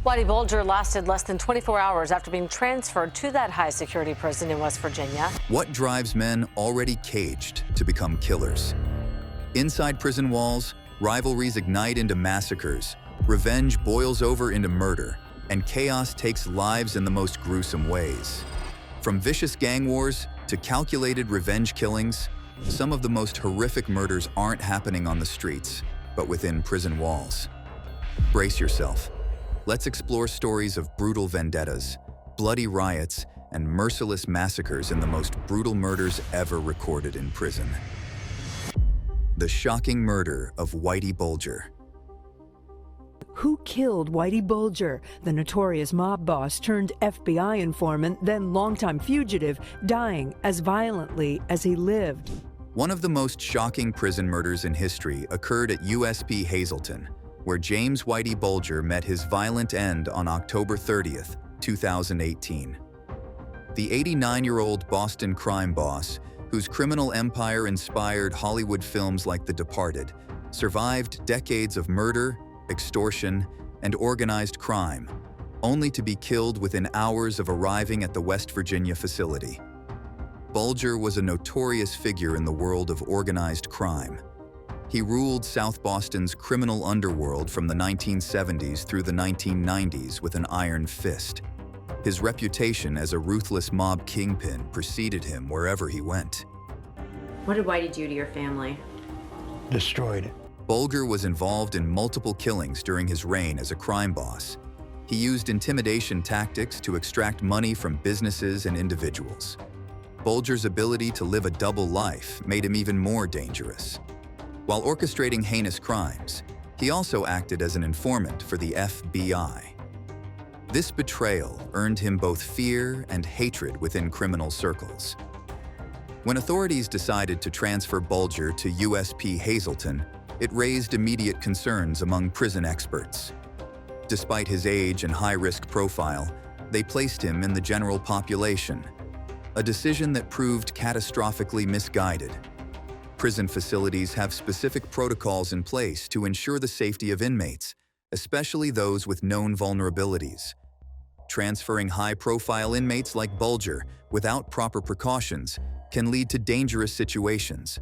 Whitey Bulger lasted less than 24 hours after being transferred to that high-security prison in West Virginia. What drives men already caged to become killers? Inside prison walls, rivalries ignite into massacres, revenge boils over into murder, and chaos takes lives in the most gruesome ways. From vicious gang wars to calculated revenge killings, some of the most horrific murders aren't happening on the streets, but within prison walls. Brace yourself. Let's explore stories of brutal vendettas, bloody riots, and merciless massacres in the most brutal murders ever recorded in prison. The shocking murder of Whitey Bulger. Who killed Whitey Bulger, the notorious mob boss turned FBI informant, then longtime fugitive, dying as violently as he lived? One of the most shocking prison murders in history occurred at USP Hazleton, where James Whitey Bulger met his violent end on October 30th, 2018. The 89-year-old Boston crime boss, whose criminal empire inspired Hollywood films like The Departed, survived decades of murder, extortion, and organized crime, only to be killed within hours of arriving at the West Virginia facility. Bulger was a notorious figure in the world of organized crime. He ruled South Boston's criminal underworld from the 1970s through the 1990s with an iron fist. His reputation as a ruthless mob kingpin preceded him wherever he went. What did Whitey do to your family? Destroyed it. Bulger was involved in multiple killings during his reign as a crime boss. He used intimidation tactics to extract money from businesses and individuals. Bulger's ability to live a double life made him even more dangerous. While orchestrating heinous crimes, he also acted as an informant for the FBI. This betrayal earned him both fear and hatred within criminal circles. When authorities decided to transfer Bulger to USP Hazleton, it raised immediate concerns among prison experts. Despite his age and high-risk profile, they placed him in the general population, a decision that proved catastrophically misguided. Prison facilities have specific protocols in place to ensure the safety of inmates, especially those with known vulnerabilities. Transferring high-profile inmates like Bulger without proper precautions can lead to dangerous situations.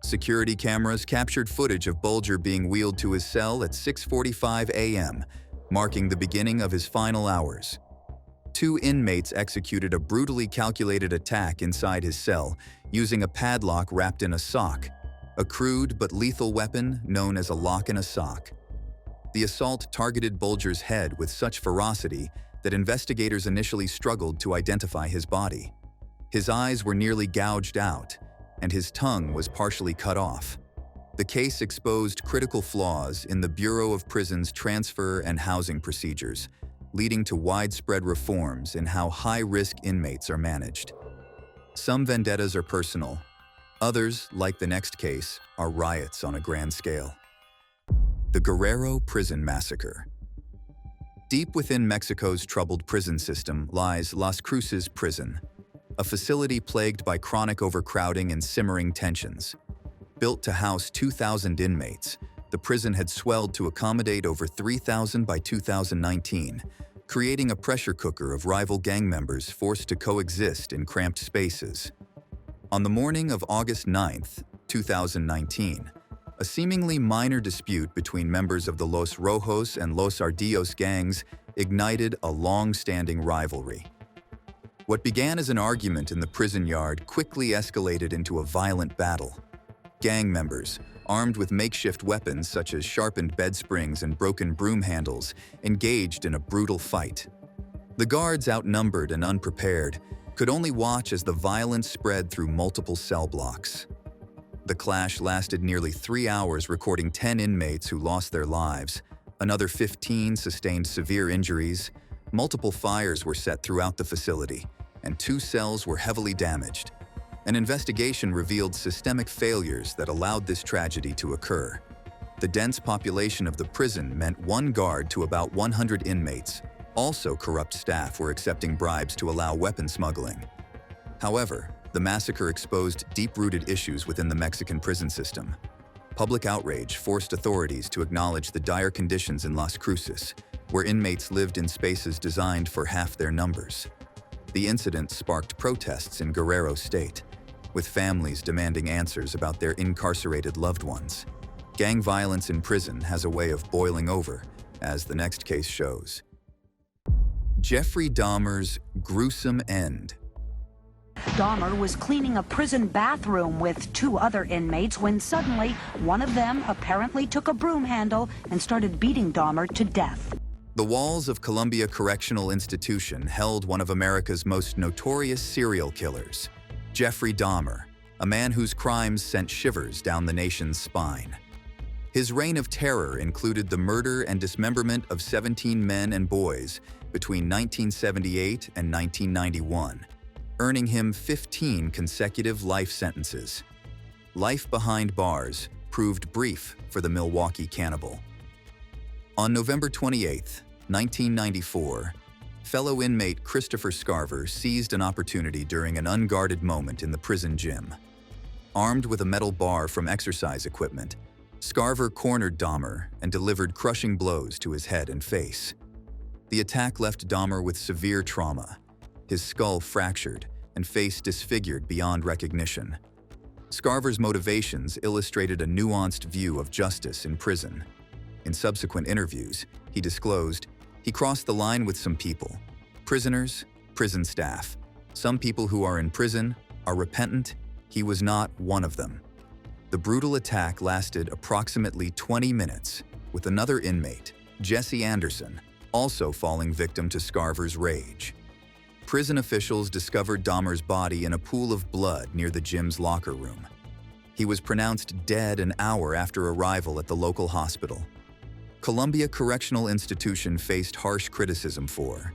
Security cameras captured footage of Bulger being wheeled to his cell at 6:45 a.m., marking the beginning of his final hours. 2 inmates executed a brutally calculated attack inside his cell using a padlock wrapped in a sock, a crude but lethal weapon known as a lock in a sock. The assault targeted Bulger's head with such ferocity that investigators initially struggled to identify his body. His eyes were nearly gouged out, and his tongue was partially cut off. The case exposed critical flaws in the Bureau of Prisons' transfer and housing procedures, leading to widespread reforms in how high-risk inmates are managed. Some vendettas are personal. Others, like the next case, are riots on a grand scale. The Guerrero Prison Massacre. Deep within Mexico's troubled prison system lies Las Cruces Prison, a facility plagued by chronic overcrowding and simmering tensions. Built to house 2,000 inmates, the prison had swelled to accommodate over 3,000 by 2019, creating a pressure cooker of rival gang members forced to coexist in cramped spaces. On the morning of August 9th, 2019, a seemingly minor dispute between members of the Los Rojos and Los Ardios gangs ignited a long-standing rivalry. What began as an argument in the prison yard quickly escalated into a violent battle. Gang members, armed with makeshift weapons such as sharpened bed springs and broken broom handles, engaged in a brutal fight. The guards, outnumbered and unprepared, could only watch as the violence spread through multiple cell blocks. The clash lasted nearly 3 hours, recording 10 inmates who lost their lives. Another 15 sustained severe injuries. Multiple fires were set throughout the facility, and 2 cells were heavily damaged. An investigation revealed systemic failures that allowed this tragedy to occur. The dense population of the prison meant 1 guard to about 100 inmates. Also, corrupt staff were accepting bribes to allow weapon smuggling. However, the massacre exposed deep-rooted issues within the Mexican prison system. Public outrage forced authorities to acknowledge the dire conditions in Las Cruces, where inmates lived in spaces designed for half their numbers. The incident sparked protests in Guerrero state, with families demanding answers about their incarcerated loved ones. Gang violence in prison has a way of boiling over, as the next case shows. Jeffrey Dahmer's gruesome end. Dahmer was cleaning a prison bathroom with 2 other inmates when suddenly one of them apparently took a broom handle and started beating Dahmer to death. The walls of Columbia Correctional Institution held one of America's most notorious serial killers, Jeffrey Dahmer, a man whose crimes sent shivers down the nation's spine. His reign of terror included the murder and dismemberment of 17 men and boys between 1978 and 1991, earning him 15 consecutive life sentences. Life behind bars proved brief for the Milwaukee cannibal. On November 28, 1994, fellow inmate Christopher Scarver seized an opportunity during an unguarded moment in the prison gym. Armed with a metal bar from exercise equipment, Scarver cornered Dahmer and delivered crushing blows to his head and face. The attack left Dahmer with severe trauma, his skull fractured and face disfigured beyond recognition. Scarver's motivations illustrated a nuanced view of justice in prison. In subsequent interviews, he disclosed, he crossed the line with some people, prisoners, prison staff. Some people who are in prison are repentant. He was not one of them. The brutal attack lasted approximately 20 minutes, with another inmate, Jesse Anderson, also falling victim to Scarver's rage. Prison officials discovered Dahmer's body in a pool of blood near the gym's locker room. He was pronounced dead an hour after arrival at the local hospital. Columbia Correctional Institution faced harsh criticism for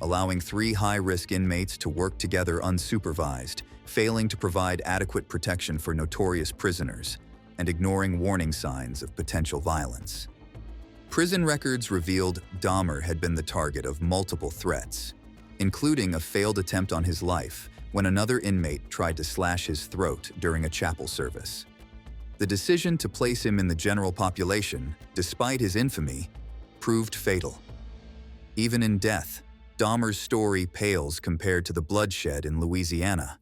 allowing 3 high-risk inmates to work together unsupervised, failing to provide adequate protection for notorious prisoners, and ignoring warning signs of potential violence. Prison records revealed Dahmer had been the target of multiple threats, including a failed attempt on his life when another inmate tried to slash his throat during a chapel service. The decision to place him in the general population, despite his infamy, proved fatal. Even in death, Dahmer's story pales compared to the bloodshed in Louisiana.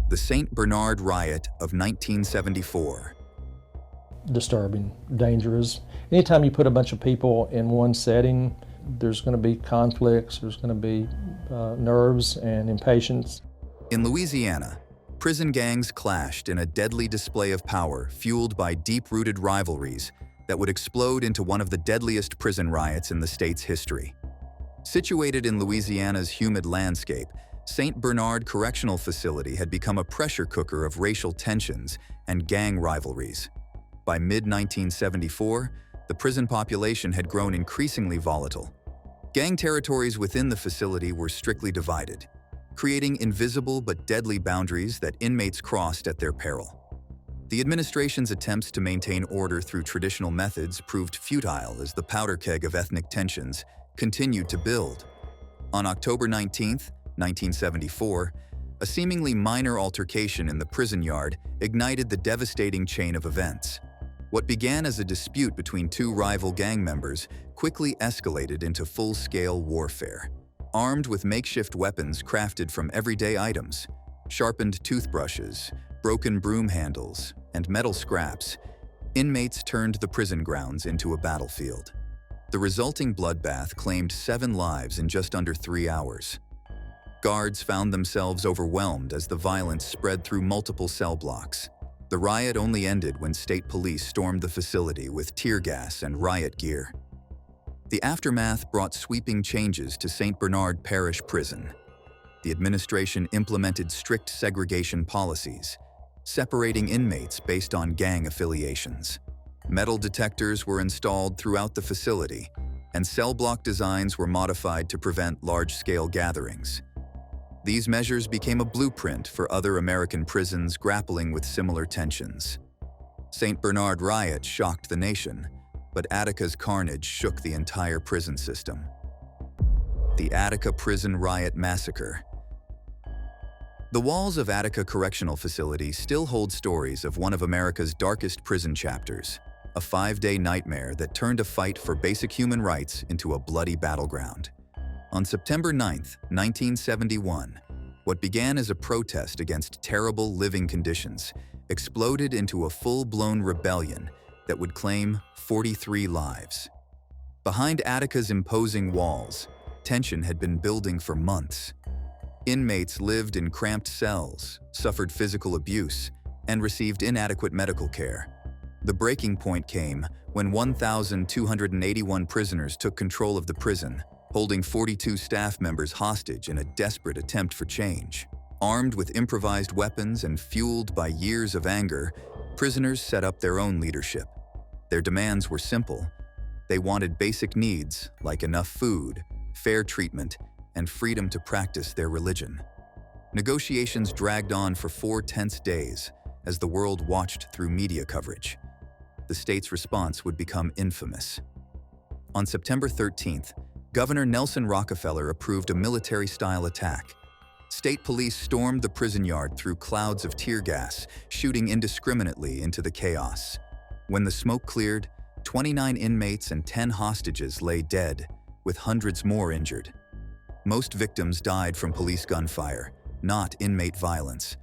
The St. Bernard riot of 1974. Disturbing, dangerous. Anytime you put a bunch of people in one setting, there's going to be conflicts, there's going to be nerves and impatience. In Louisiana, prison gangs clashed in a deadly display of power fueled by deep-rooted rivalries that would explode into one of the deadliest prison riots in the state's history. Situated in Louisiana's humid landscape, St. Bernard Correctional Facility had become a pressure cooker of racial tensions and gang rivalries. By mid-1974, the prison population had grown increasingly volatile. Gang territories within the facility were strictly divided, creating invisible but deadly boundaries that inmates crossed at their peril. The administration's attempts to maintain order through traditional methods proved futile as the powder keg of ethnic tensions continued to build. On October 19, 1974, a seemingly minor altercation in the prison yard ignited the devastating chain of events. What began as a dispute between 2 rival gang members quickly escalated into full-scale warfare. Armed with makeshift weapons crafted from everyday items, sharpened toothbrushes, broken broom handles, and metal scraps, inmates turned the prison grounds into a battlefield. The resulting bloodbath claimed 7 lives in just under 3 hours. Guards found themselves overwhelmed as the violence spread through multiple cell blocks. The riot only ended when state police stormed the facility with tear gas and riot gear. The aftermath brought sweeping changes to St. Bernard Parish Prison. The administration implemented strict segregation policies, separating inmates based on gang affiliations. Metal detectors were installed throughout the facility, and cell block designs were modified to prevent large-scale gatherings. These measures became a blueprint for other American prisons grappling with similar tensions. St. Bernard riot shocked the nation, but Attica's carnage shook the entire prison system. The Attica Prison Riot Massacre. The walls of Attica Correctional Facility still hold stories of one of America's darkest prison chapters, a 5-day nightmare that turned a fight for basic human rights into a bloody battleground. On September 9, 1971, what began as a protest against terrible living conditions exploded into a full-blown rebellion that would claim 43 lives. Behind Attica's imposing walls, tension had been building for months. Inmates lived in cramped cells, suffered physical abuse, and received inadequate medical care. The breaking point came when 1,281 prisoners took control of the prison, holding 42 staff members hostage in a desperate attempt for change. Armed with improvised weapons and fueled by years of anger, prisoners set up their own leadership. Their demands were simple. They wanted basic needs like enough food, fair treatment, and freedom to practice their religion. Negotiations dragged on for 4 tense days as the world watched through media coverage. The state's response would become infamous. On September 13th, Governor Nelson Rockefeller approved a military-style attack. State police stormed the prison yard through clouds of tear gas, shooting indiscriminately into the chaos. When the smoke cleared, 29 inmates and 10 hostages lay dead, with hundreds more injured. Most victims died from police gunfire, not inmate violence.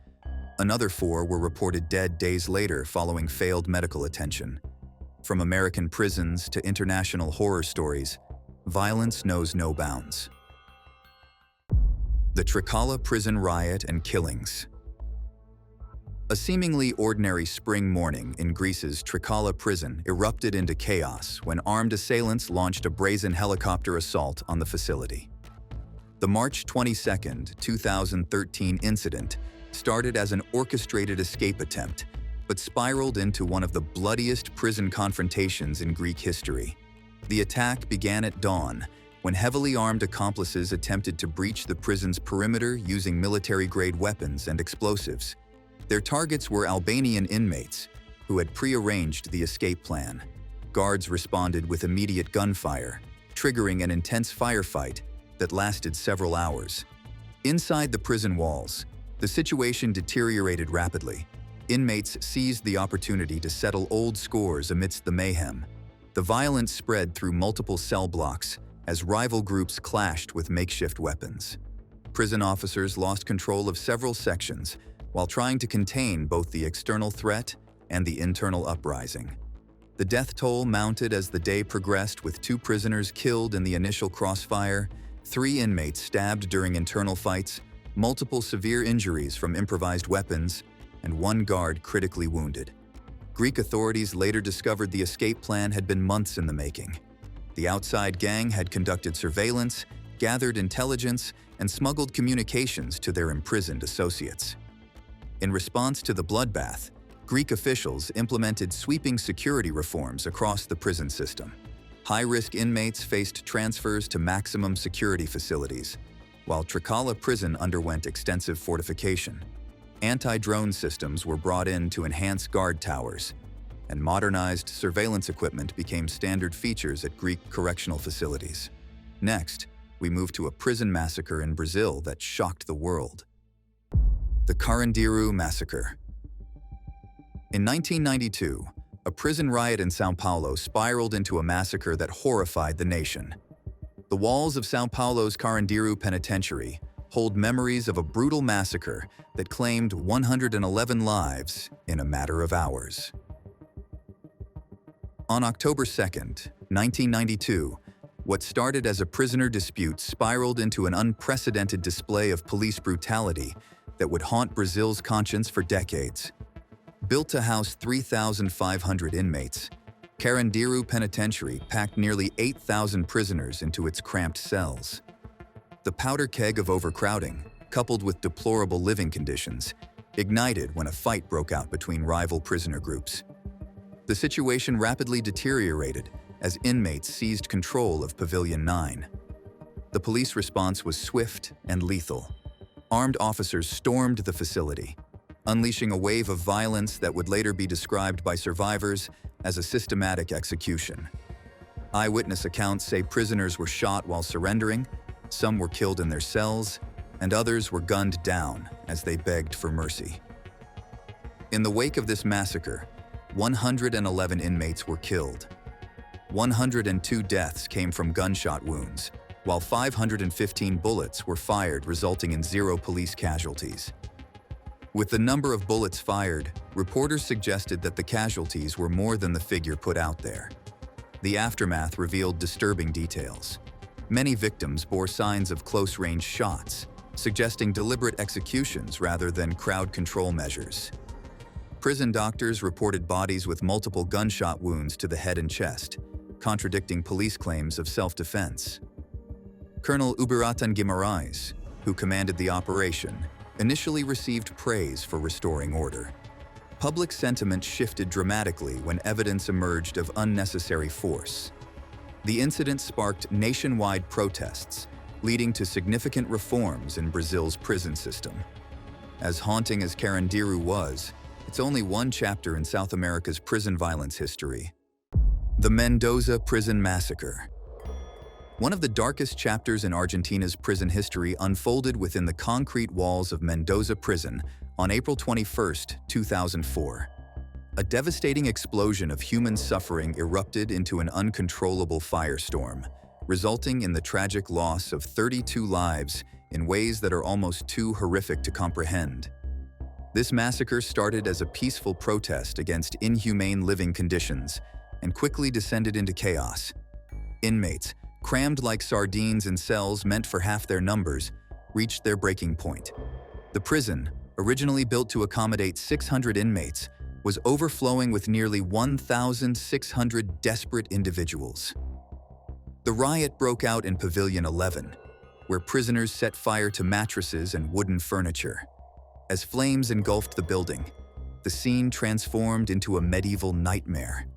Another 4 were reported dead days later following failed medical attention. From American prisons to international horror stories, violence knows no bounds. The Trikala prison riot and killings. A seemingly ordinary spring morning in Greece's Trikala prison erupted into chaos when armed assailants launched a brazen helicopter assault on the facility. The March 22, 2013 incident started as an orchestrated escape attempt, but spiraled into one of the bloodiest prison confrontations in Greek history. The attack began at dawn, when heavily armed accomplices attempted to breach the prison's perimeter using military-grade weapons and explosives. Their targets were Albanian inmates, who had prearranged the escape plan. Guards responded with immediate gunfire, triggering an intense firefight that lasted several hours. Inside the prison walls, the situation deteriorated rapidly. Inmates seized the opportunity to settle old scores amidst the mayhem. The violence spread through multiple cell blocks as rival groups clashed with makeshift weapons. Prison officers lost control of several sections while trying to contain both the external threat and the internal uprising. The death toll mounted as the day progressed, with 2 prisoners killed in the initial crossfire, 3 inmates stabbed during internal fights, multiple severe injuries from improvised weapons, and 1 guard critically wounded. Greek authorities later discovered the escape plan had been months in the making. The outside gang had conducted surveillance, gathered intelligence, and smuggled communications to their imprisoned associates. In response to the bloodbath, Greek officials implemented sweeping security reforms across the prison system. High-risk inmates faced transfers to maximum security facilities, while Trikala prison underwent extensive fortification. Anti-drone systems were brought in to enhance guard towers, and modernized surveillance equipment became standard features at Greek correctional facilities. Next, we move to a prison massacre in Brazil that shocked the world. The Carandiru massacre. In 1992, a prison riot in São Paulo spiraled into a massacre that horrified the nation. The walls of São Paulo's Carandiru penitentiary hold memories of a brutal massacre that claimed 111 lives in a matter of hours. On October 2, 1992, what started as a prisoner dispute spiraled into an unprecedented display of police brutality that would haunt Brazil's conscience for decades. Built to house 3,500 inmates, Carandiru Penitentiary packed nearly 8,000 prisoners into its cramped cells. The powder keg of overcrowding, coupled with deplorable living conditions, ignited when a fight broke out between rival prisoner groups. The situation rapidly deteriorated as inmates seized control of Pavilion 9. The police response was swift and lethal. Armed officers stormed the facility, unleashing a wave of violence that would later be described by survivors as a systematic execution. Eyewitness accounts say prisoners were shot while surrendering, some were killed in their cells, and others were gunned down as they begged for mercy. In the wake of this massacre, 111 inmates were killed. 102 deaths came from gunshot wounds, while 515 bullets were fired, resulting in 0 police casualties. With the number of bullets fired, reporters suggested that the casualties were more than the figure put out there. The aftermath revealed disturbing details. Many victims bore signs of close-range shots, suggesting deliberate executions rather than crowd control measures. Prison doctors reported bodies with multiple gunshot wounds to the head and chest, contradicting police claims of self-defense. Colonel Uberatan Guimarães, who commanded the operation, initially received praise for restoring order. Public sentiment shifted dramatically when evidence emerged of unnecessary force. The incident sparked nationwide protests, leading to significant reforms in Brazil's prison system. As haunting as Carandiru was, it's only one chapter in South America's prison violence history. The Mendoza Prison Massacre. One of the darkest chapters in Argentina's prison history unfolded within the concrete walls of Mendoza Prison on April 21, 2004. A devastating explosion of human suffering erupted into an uncontrollable firestorm, resulting in the tragic loss of 32 lives in ways that are almost too horrific to comprehend. This massacre started as a peaceful protest against inhumane living conditions and quickly descended into chaos. Inmates, crammed like sardines in cells meant for half their numbers, reached their breaking point. The prison, originally built to accommodate 600 inmates, was overflowing with nearly 1,600 desperate individuals. The riot broke out in Pavilion 11, where prisoners set fire to mattresses and wooden furniture. As flames engulfed the building, the scene transformed into a medieval nightmare.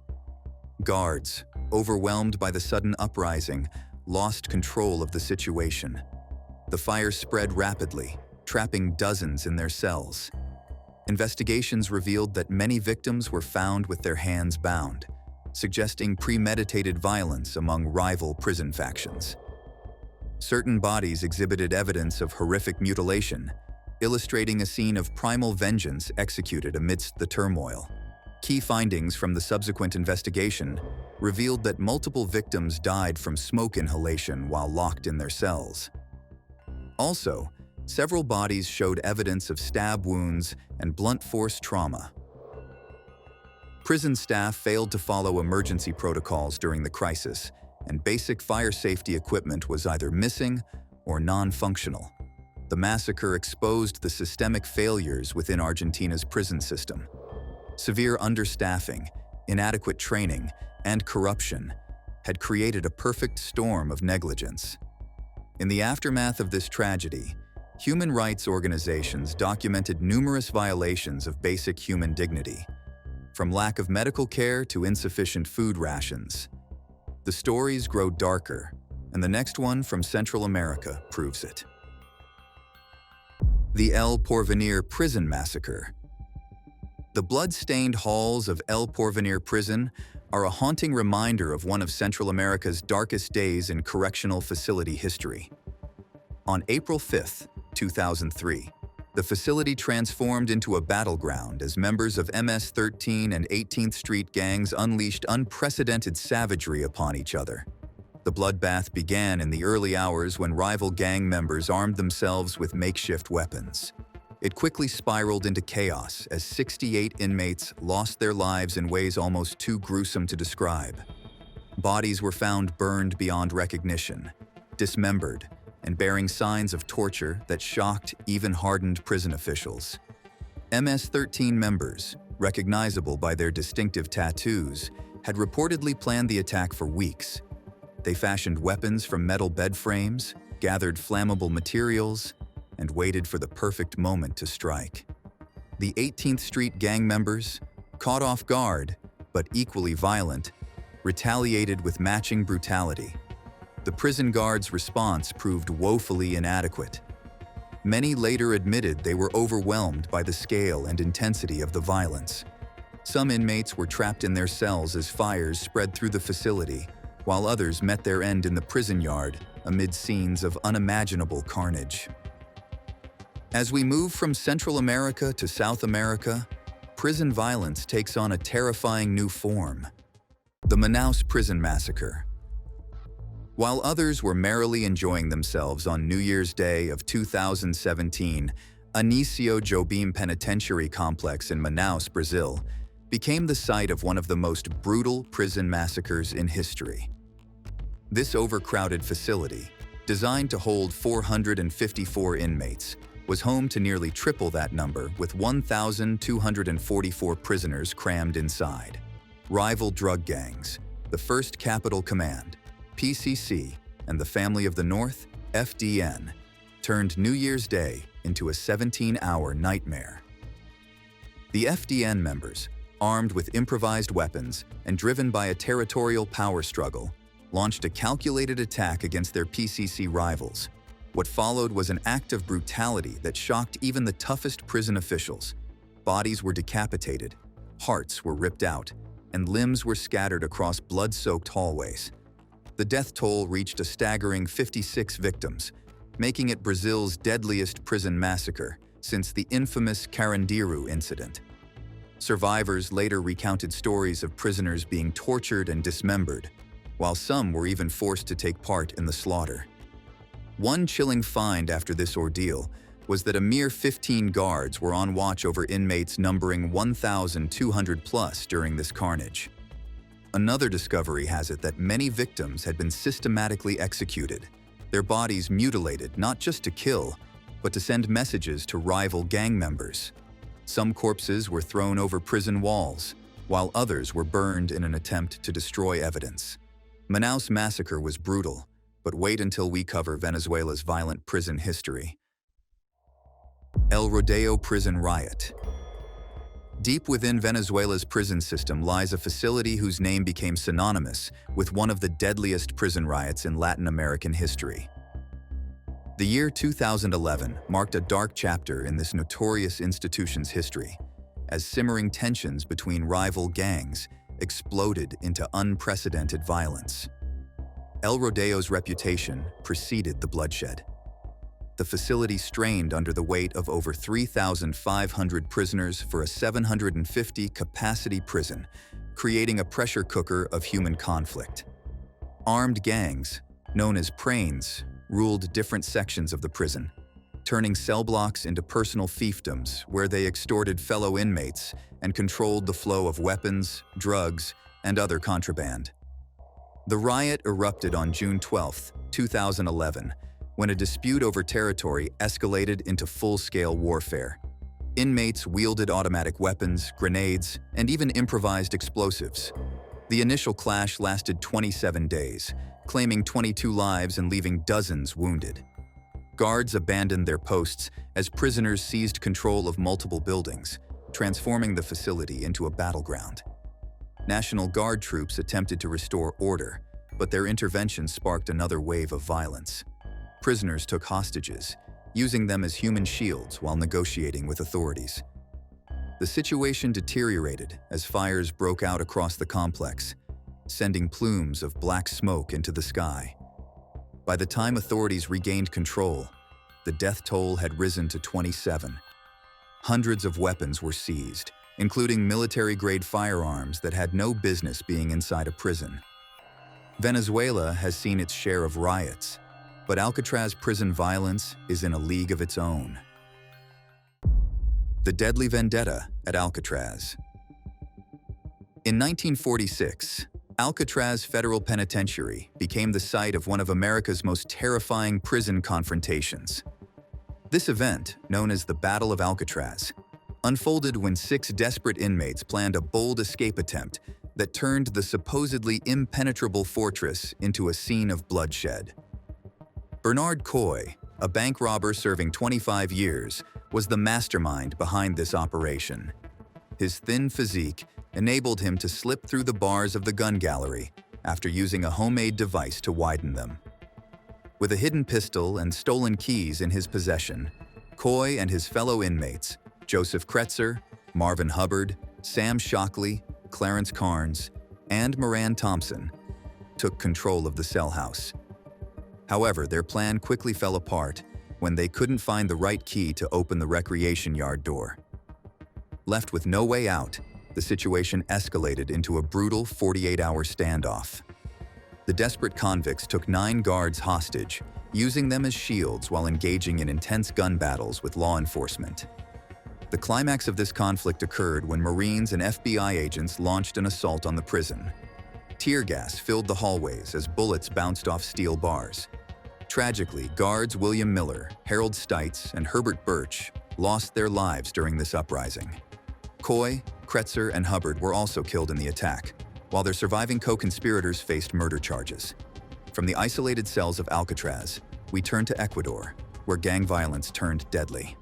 Guards, overwhelmed by the sudden uprising, lost control of the situation. The fire spread rapidly, trapping dozens in their cells. Investigations revealed that many victims were found with their hands bound, suggesting premeditated violence among rival prison factions. Certain bodies exhibited evidence of horrific mutilation, illustrating a scene of primal vengeance executed amidst the turmoil. Key findings from the subsequent investigation revealed that multiple victims died from smoke inhalation while locked in their cells. Also, several bodies showed evidence of stab wounds and blunt force trauma. Prison staff failed to follow emergency protocols during the crisis, and basic fire safety equipment was either missing or non-functional. The massacre exposed the systemic failures within Argentina's prison system. Severe understaffing, inadequate training, and corruption had created a perfect storm of negligence. In the aftermath of this tragedy, human rights organizations documented numerous violations of basic human dignity, from lack of medical care to insufficient food rations. The stories grow darker, and the next one from Central America proves it. The El Porvenir Prison Massacre. The blood-stained halls of El Porvenir Prison are a haunting reminder of one of Central America's darkest days in correctional facility history. On April 5, 2003, the facility transformed into a battleground as members of MS-13 and 18th Street gangs unleashed unprecedented savagery upon each other. The bloodbath began in the early hours when rival gang members armed themselves with makeshift weapons. It quickly spiraled into chaos as 68 inmates lost their lives in ways almost too gruesome to describe. Bodies were found burned beyond recognition, dismembered, and bearing signs of torture that shocked even hardened prison officials. MS-13 members, recognizable by their distinctive tattoos, had reportedly planned the attack for weeks. They fashioned weapons from metal bed frames, gathered flammable materials, and waited for the perfect moment to strike. The 18th Street gang members, caught off guard, but equally violent, retaliated with matching brutality. The prison guards' response proved woefully inadequate. Many later admitted they were overwhelmed by the scale and intensity of the violence. Some inmates were trapped in their cells as fires spread through the facility, while others met their end in the prison yard amid scenes of unimaginable carnage. As we move from Central America to South America, prison violence takes on a terrifying new form: the Manaus prison massacre. While others were merrily enjoying themselves on New Year's Day of 2017, Anísio Jobim Penitentiary Complex in Manaus, Brazil, became the site of one of the most brutal prison massacres in history. This overcrowded facility, designed to hold 454 inmates, was home to nearly triple that number, with 1,244 prisoners crammed inside. Rival drug gangs, the First Capital Command, PCC, and the Family of the North, FDN, turned New Year's Day into a 17-hour nightmare. The FDN members, armed with improvised weapons and driven by a territorial power struggle, launched a calculated attack against their PCC rivals. What followed was an act of brutality that shocked even the toughest prison officials. Bodies were decapitated, hearts were ripped out, and limbs were scattered across blood-soaked hallways. The death toll reached a staggering 56 victims, making it Brazil's deadliest prison massacre since the infamous Carandiru incident. Survivors later recounted stories of prisoners being tortured and dismembered, while some were even forced to take part in the slaughter. One chilling find after this ordeal was that a mere 15 guards were on watch over inmates numbering 1,200 plus during this carnage. Another discovery has it that many victims had been systematically executed, their bodies mutilated not just to kill, but to send messages to rival gang members. Some corpses were thrown over prison walls, while others were burned in an attempt to destroy evidence. Manaus massacre was brutal, but wait until we cover Venezuela's violent prison history. El Rodeo prison riot. Deep within Venezuela's prison system lies a facility whose name became synonymous with one of the deadliest prison riots in Latin American history. The year 2011 marked a dark chapter in this notorious institution's history, as simmering tensions between rival gangs exploded into unprecedented violence. El Rodeo's reputation preceded the bloodshed. The facility strained under the weight of over 3,500 prisoners for a 750-capacity prison, creating a pressure cooker of human conflict. Armed gangs, known as prains, ruled different sections of the prison, turning cell blocks into personal fiefdoms where they extorted fellow inmates and controlled the flow of weapons, drugs, and other contraband. The riot erupted on June 12, 2011, when a dispute over territory escalated into full-scale warfare. Inmates wielded automatic weapons, grenades, and even improvised explosives. The initial clash lasted 27 days, claiming 22 lives and leaving dozens wounded. Guards abandoned their posts as prisoners seized control of multiple buildings, transforming the facility into a battleground. National Guard troops attempted to restore order, but their intervention sparked another wave of violence. Prisoners took hostages, using them as human shields while negotiating with authorities. The situation deteriorated as fires broke out across the complex, sending plumes of black smoke into the sky. By the time authorities regained control, the death toll had risen to 27. Hundreds of weapons were seized, including military-grade firearms that had no business being inside a prison. Venezuela has seen its share of riots, but Alcatraz prison violence is in a league of its own. The deadly vendetta at Alcatraz. In 1946, Alcatraz Federal Penitentiary became the site of one of America's most terrifying prison confrontations. This event, known as the Battle of Alcatraz, unfolded when 6 desperate inmates planned a bold escape attempt that turned the supposedly impenetrable fortress into a scene of bloodshed. Bernard Coy, a bank robber serving 25 years, was the mastermind behind this operation. His thin physique enabled him to slip through the bars of the gun gallery after using a homemade device to widen them. With a hidden pistol and stolen keys in his possession, Coy and his fellow inmates, Joseph Kretzer, Marvin Hubbard, Sam Shockley, Clarence Carnes, and Moran Thompson, took control of the cell house. However, their plan quickly fell apart when they couldn't find the right key to open the recreation yard door. Left with no way out, the situation escalated into a brutal 48-hour standoff. The desperate convicts took 9 guards hostage, using them as shields while engaging in intense gun battles with law enforcement. The climax of this conflict occurred when Marines and FBI agents launched an assault on the prison. Tear gas filled the hallways as bullets bounced off steel bars. Tragically, guards William Miller, Harold Stites, and Herbert Birch lost their lives during this uprising. Coy, Kretzer, and Hubbard were also killed in the attack, while their surviving co-conspirators faced murder charges. From the isolated cells of Alcatraz, we turn to Ecuador, where gang violence turned deadly.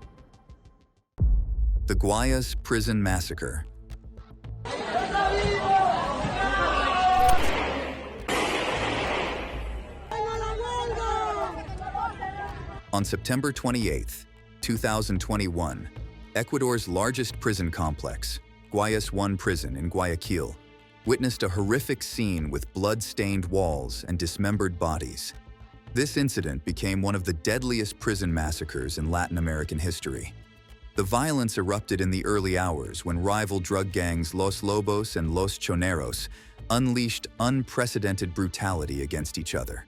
The Guayas Prison Massacre. On September 28, 2021, Ecuador's largest prison complex, Guayas 1 prison in Guayaquil, witnessed a horrific scene with blood-stained walls and dismembered bodies. This incident became one of the deadliest prison massacres in Latin American history. The violence erupted in the early hours when rival drug gangs Los Lobos and Los Choneros unleashed unprecedented brutality against each other.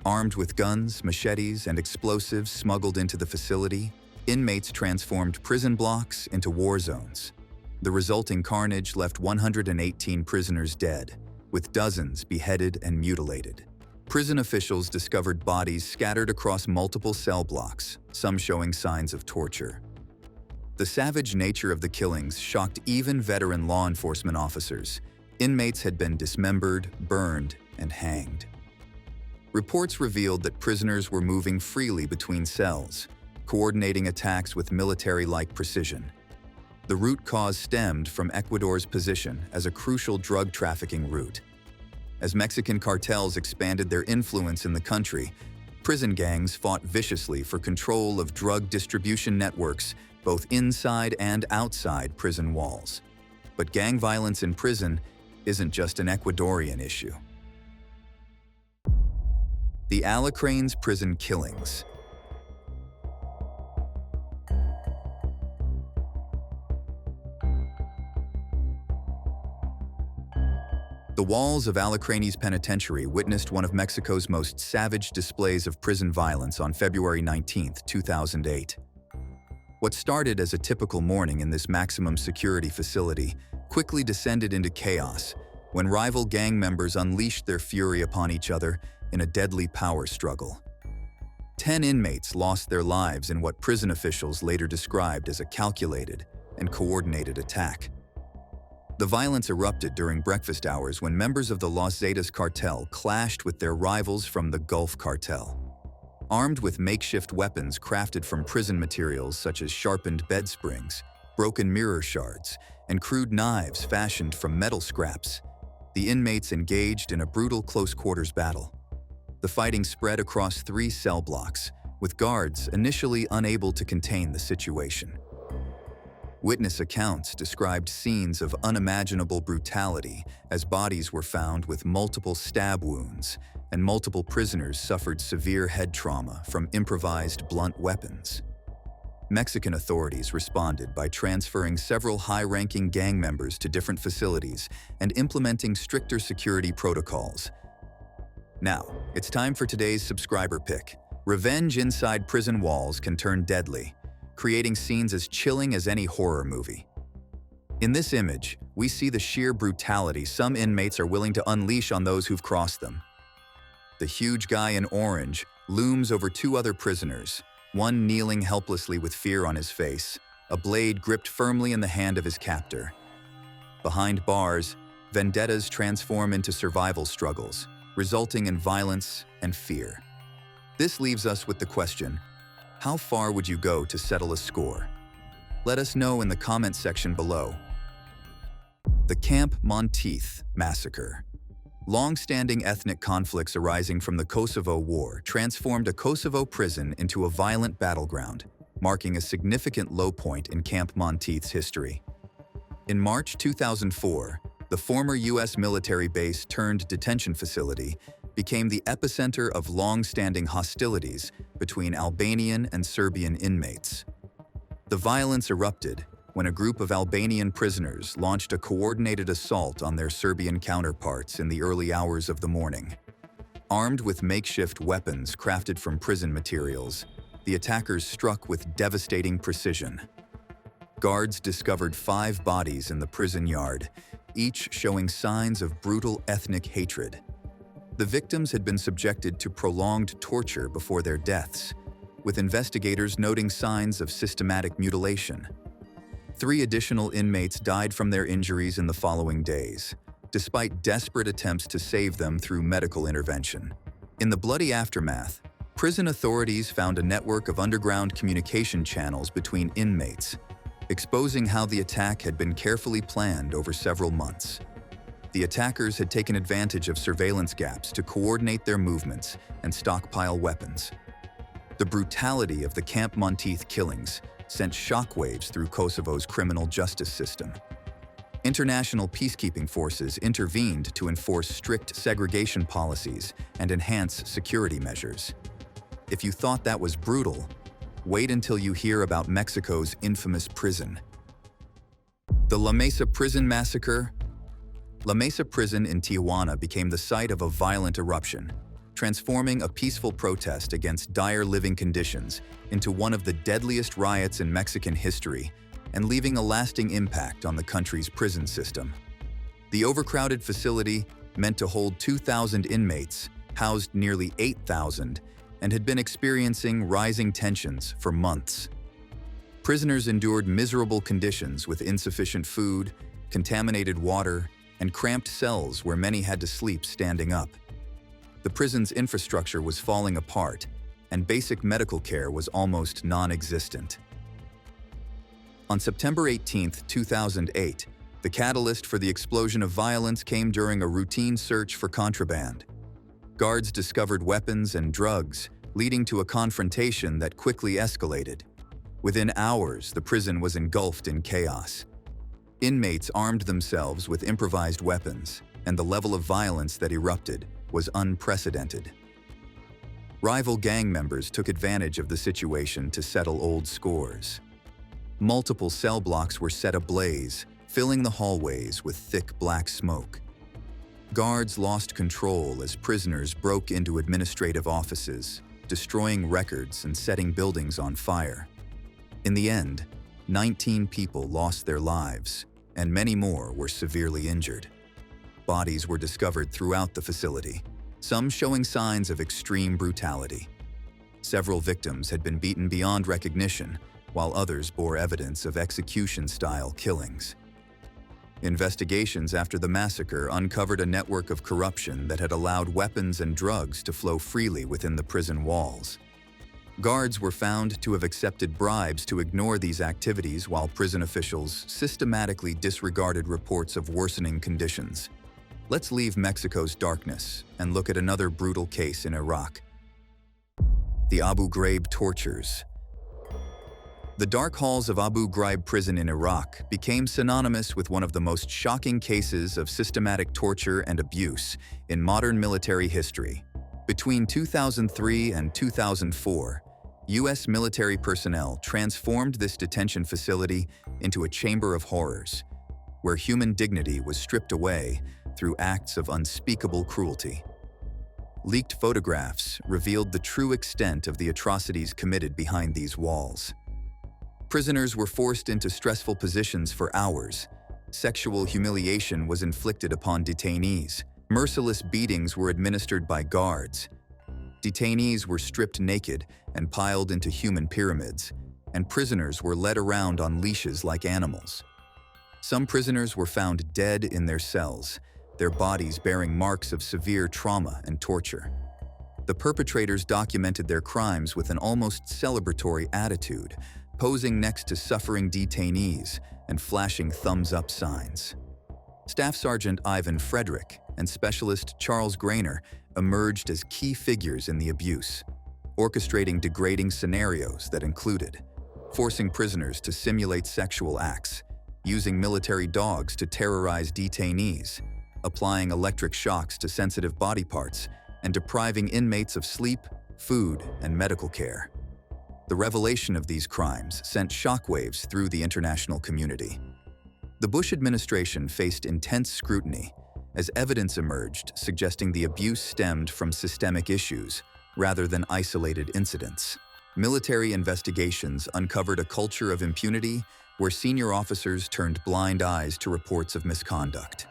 Armed with guns, machetes, and explosives smuggled into the facility, inmates transformed prison blocks into war zones. The resulting carnage left 118 prisoners dead, with dozens beheaded and mutilated. Prison officials discovered bodies scattered across multiple cell blocks, some showing signs of torture. The savage nature of the killings shocked even veteran law enforcement officers. Inmates had been dismembered, burned, and hanged. Reports revealed that prisoners were moving freely between cells, coordinating attacks with military-like precision. The root cause stemmed from Ecuador's position as a crucial drug trafficking route. As Mexican cartels expanded their influence in the country, prison gangs fought viciously for control of drug distribution networks both inside and outside prison walls. But gang violence in prison isn't just an Ecuadorian issue. The Alacranes prison killings. The walls of Alacranes Penitentiary witnessed one of Mexico's most savage displays of prison violence on February 19, 2008. What started as a typical morning in this maximum security facility quickly descended into chaos when rival gang members unleashed their fury upon each other in a deadly power struggle. 10 inmates lost their lives in what prison officials later described as a calculated and coordinated attack. The violence erupted during breakfast hours when members of the Los Zetas cartel clashed with their rivals from the Gulf cartel. Armed with makeshift weapons crafted from prison materials such as sharpened bed springs, broken mirror shards, and crude knives fashioned from metal scraps, the inmates engaged in a brutal close-quarters battle. The fighting spread across 3 cell blocks, with guards initially unable to contain the situation. Witness accounts described scenes of unimaginable brutality as bodies were found with multiple stab wounds, and multiple prisoners suffered severe head trauma from improvised blunt weapons. Mexican authorities responded by transferring several high-ranking gang members to different facilities and implementing stricter security protocols. Now, it's time for today's subscriber pick. Revenge inside prison walls can turn deadly, creating scenes as chilling as any horror movie. In this image, we see the sheer brutality some inmates are willing to unleash on those who've crossed them. The huge guy in orange looms over 2 other prisoners, one kneeling helplessly with fear on his face, a blade gripped firmly in the hand of his captor. Behind bars, vendettas transform into survival struggles, resulting in violence and fear. This leaves us with the question, how far would you go to settle a score? Let us know in the comment section below. The Camp Montith Massacre. Long-standing ethnic conflicts arising from the Kosovo War transformed a Kosovo prison into a violent battleground, marking a significant low point in Camp Montith's history. In March 2004, the former U.S. military base turned detention facility became the epicenter of long-standing hostilities between Albanian and Serbian inmates. The violence erupted when a group of Albanian prisoners launched a coordinated assault on their Serbian counterparts in the early hours of the morning. Armed with makeshift weapons crafted from prison materials, the attackers struck with devastating precision. Guards discovered 5 bodies in the prison yard, each showing signs of brutal ethnic hatred. The victims had been subjected to prolonged torture before their deaths, with investigators noting signs of systematic mutilation. 3 additional inmates died from their injuries in the following days, despite desperate attempts to save them through medical intervention. In the bloody aftermath, prison authorities found a network of underground communication channels between inmates, exposing how the attack had been carefully planned over several months. The attackers had taken advantage of surveillance gaps to coordinate their movements and stockpile weapons. The brutality of the Camp Montith killings sent shockwaves through Kosovo's criminal justice system. International peacekeeping forces intervened to enforce strict segregation policies and enhance security measures. If you thought that was brutal, wait until you hear about Mexico's infamous prison. The La Mesa prison massacre. La Mesa prison in Tijuana became the site of a violent eruption, transforming a peaceful protest against dire living conditions into one of the deadliest riots in Mexican history and leaving a lasting impact on the country's prison system. The overcrowded facility, meant to hold 2,000 inmates, housed nearly 8,000 and had been experiencing rising tensions for months. Prisoners endured miserable conditions with insufficient food, contaminated water, and cramped cells where many had to sleep standing up. The prison's infrastructure was falling apart, and basic medical care was almost non-existent. On September 18, 2008, the catalyst for the explosion of violence came during a routine search for contraband. Guards discovered weapons and drugs, leading to a confrontation that quickly escalated. Within hours, the prison was engulfed in chaos. Inmates armed themselves with improvised weapons, and the level of violence that erupted was unprecedented. Rival gang members took advantage of the situation to settle old scores. Multiple cell blocks were set ablaze, filling the hallways with thick black smoke. Guards lost control as prisoners broke into administrative offices, destroying records and setting buildings on fire. In the end, 19 people lost their lives, and many more were severely injured. Bodies were discovered throughout the facility, some showing signs of extreme brutality. Several victims had been beaten beyond recognition, while others bore evidence of execution-style killings. Investigations after the massacre uncovered a network of corruption that had allowed weapons and drugs to flow freely within the prison walls. Guards were found to have accepted bribes to ignore these activities, while prison officials systematically disregarded reports of worsening conditions. Let's leave Mexico's darkness and look at another brutal case in Iraq. The Abu Ghraib tortures. The dark halls of Abu Ghraib prison in Iraq became synonymous with one of the most shocking cases of systematic torture and abuse in modern military history. Between 2003 and 2004, U.S. military personnel transformed this detention facility into a chamber of horrors, where human dignity was stripped away through acts of unspeakable cruelty. Leaked photographs revealed the true extent of the atrocities committed behind these walls. Prisoners were forced into stressful positions for hours. Sexual humiliation was inflicted upon detainees. Merciless beatings were administered by guards. Detainees were stripped naked and piled into human pyramids, and prisoners were led around on leashes like animals. Some prisoners were found dead in their cells, their bodies bearing marks of severe trauma and torture. The perpetrators documented their crimes with an almost celebratory attitude, posing next to suffering detainees and flashing thumbs-up signs. Staff Sergeant Ivan Frederick and Specialist Charles Grainer emerged as key figures in the abuse, orchestrating degrading scenarios that included forcing prisoners to simulate sexual acts, using military dogs to terrorize detainees, applying electric shocks to sensitive body parts, and depriving inmates of sleep, food, and medical care. The revelation of these crimes sent shockwaves through the international community. The Bush administration faced intense scrutiny as evidence emerged suggesting the abuse stemmed from systemic issues rather than isolated incidents. Military investigations uncovered a culture of impunity where senior officers turned blind eyes to reports of misconduct.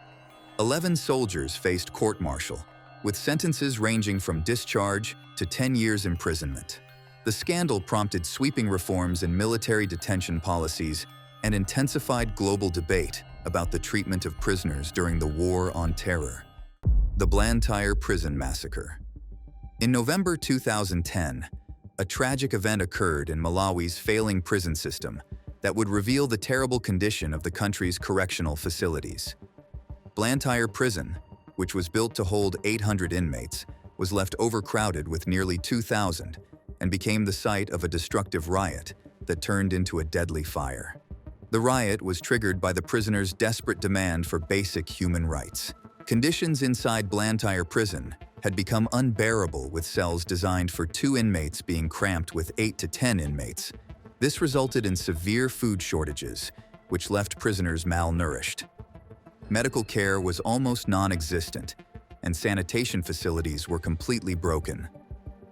11 soldiers faced court-martial, with sentences ranging from discharge to 10 years imprisonment. The scandal prompted sweeping reforms in military detention policies and intensified global debate about the treatment of prisoners during the War on Terror. The Blantyre Prison Massacre. In November 2010, a tragic event occurred in Malawi's failing prison system that would reveal the terrible condition of the country's correctional facilities. Blantyre Prison, which was built to hold 800 inmates, was left overcrowded with nearly 2,000 and became the site of a destructive riot that turned into a deadly fire. The riot was triggered by the prisoners' desperate demand for basic human rights. Conditions inside Blantyre Prison had become unbearable, with cells designed for 2 inmates being cramped with 8 to 10 inmates. This resulted in severe food shortages, which left prisoners malnourished. Medical care was almost non-existent, and sanitation facilities were completely broken.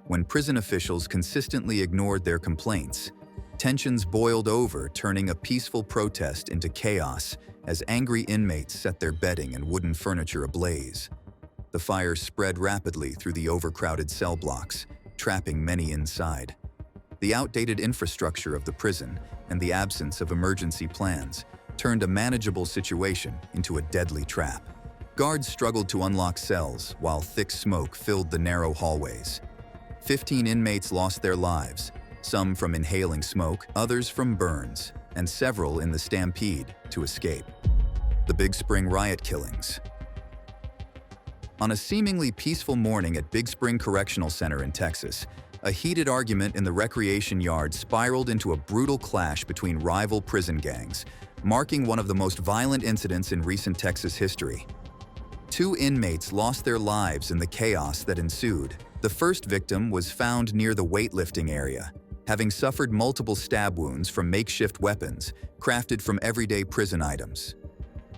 When prison officials consistently ignored their complaints, tensions boiled over, turning a peaceful protest into chaos as angry inmates set their bedding and wooden furniture ablaze. The fire spread rapidly through the overcrowded cell blocks, trapping many inside. The outdated infrastructure of the prison and the absence of emergency plans turned a manageable situation into a deadly trap. Guards struggled to unlock cells while thick smoke filled the narrow hallways. 15 inmates lost their lives, some from inhaling smoke, others from burns, and several in the stampede to escape. The Big Spring riot killings. On a seemingly peaceful morning at Big Spring Correctional Center in Texas, a heated argument in the recreation yard spiraled into a brutal clash between rival prison gangs, marking one of the most violent incidents in recent Texas history. 2 inmates lost their lives in the chaos that ensued. The first victim was found near the weightlifting area, having suffered multiple stab wounds from makeshift weapons crafted from everyday prison items.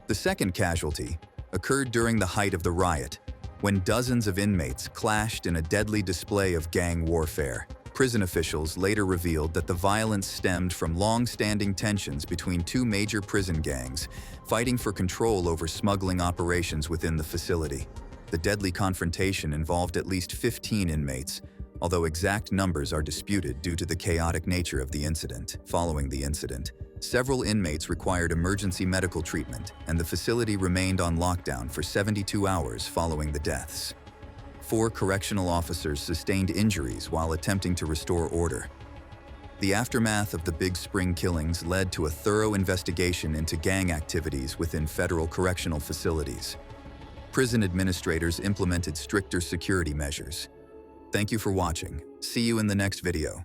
The second casualty occurred during the height of the riot, when dozens of inmates clashed in a deadly display of gang warfare. Prison officials later revealed that the violence stemmed from long-standing tensions between 2 major prison gangs fighting for control over smuggling operations within the facility. The deadly confrontation involved at least 15 inmates, although exact numbers are disputed due to the chaotic nature of the incident. Following the incident, several inmates required emergency medical treatment, and the facility remained on lockdown for 72 hours following the deaths. 4 correctional officers sustained injuries while attempting to restore order. The aftermath of the Big Spring killings led to a thorough investigation into gang activities within federal correctional facilities. Prison administrators implemented stricter security measures. Thank you for watching. See you in the next video.